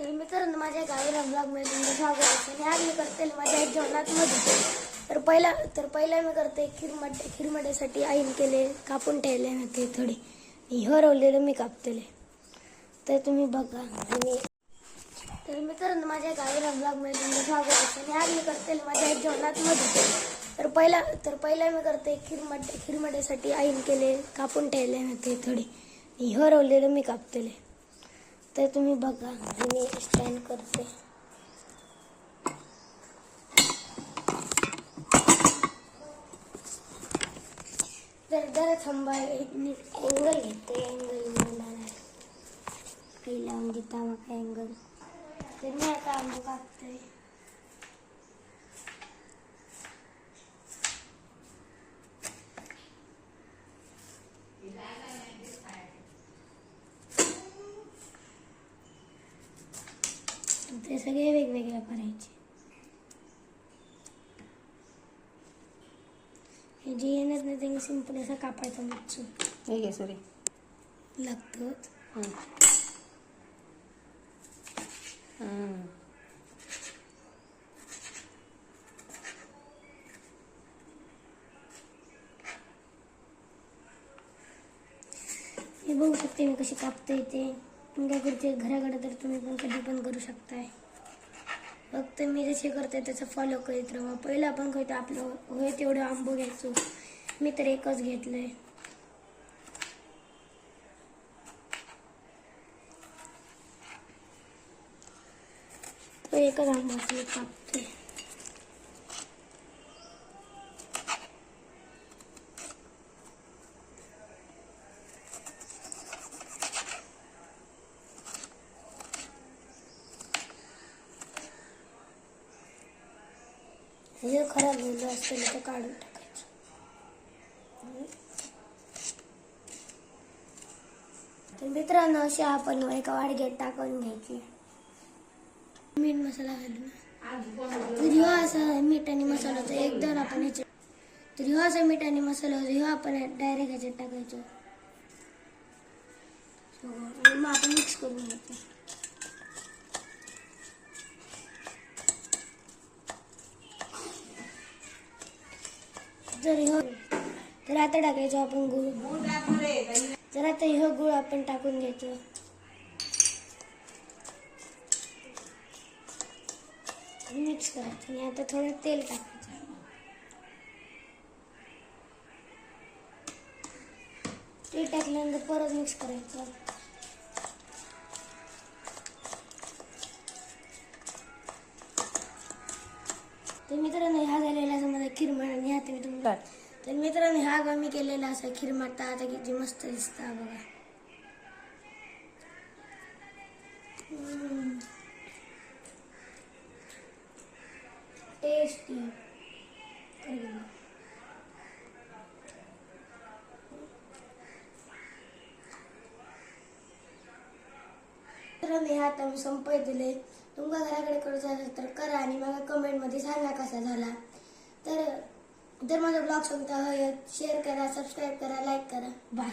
तर मित्रांनो, माझ्या गावीला ब्लॉगमध्ये तुमचं स्वागत आहे. आणि आज मी करते माझ्या जेवणात मदत. पहिला मी करते खीरमड्यासाठी आईन केले, कापून ठेवले ना ते थोडे हरवलेलं मी कापतेले, तर तुम्ही बघा. आणि तर मित्रांनो, माझ्या गावीला ब्लॉगमध्ये तुमचं स्वागत आहे. आणि आज मी करते माझ्या जेवणात मदत. पहिला मी करते खीरमड्यासाठी आईन केले, कापून ठेवले ना ते थोडे हरवलेलं मी कापतेले, तर तुम्ही बघा. आणि स्टँड करते. जरा थांबा, एक मिनिट. अँगल घेते, अँगल काही लावून देता मग अँगल. तर मी आता आंबो कापते. ते सगळे वेगवेगळे करायचे. हे जे येणार नाही ते सिंपल असं कापायचं मच्छी हे घे सॉरी लागतं. हे बघू शकते मी कशी कापते ते. तुमच्याकडचे घराकडे तर तुम्ही पण कधी पण करू शकताय. फक्त मी जसे करते त्याचं फॉलो करीत राहा. पहिलं आपण करतो आपलं होय तेवढं आंबो घ्यायचो. मी तर एकच घेतलंय. तो एकच आंबा मी कापते. हे खराब झालं असेल तर काढून टाकायचं. तर मित्रांनो, अशी आपण एका वाडग्यात टाकून घ्यायची. मीठ मसाला घालून तर ह्यो असा मीठ आणि मसाला तर एकदम आपण ह्याच्यात, तर ह्यो असा मीठ आणि मसाला ह्यो आपण डायरेक्ट ह्याच्यात टाकायचो. आणि मग आपण मिक्स करून घ्यायचं. तर आता टाकायचो आपण गुळ. तर आता ह्यो गुळ आपण टाकून घ्यायचो. मिक्स करायचं. आणि आता थोडं तेल टाकायचं. तेल टाकल्यानंतर परत मिक्स करायचं. तर मित्रांनो, हा झालेला असं माझा खीरमड. आणि ह्या तुम्ही तुम्हाला तर मित्रांनो, हा मी केलेला असा खीरमड. आता किती मस्त दिसता बघा. टेस्टी. मित्रांनो, हे आता मी संपय दिले. तुमच्या घराकडे करायचं असेल तर करा आणि मला कमेंटमध्ये सांगा कसा झाला. तर माझा ब्लॉग सांगता शेअर करा, सबस्क्राईब करा, लाईक करा. बाय.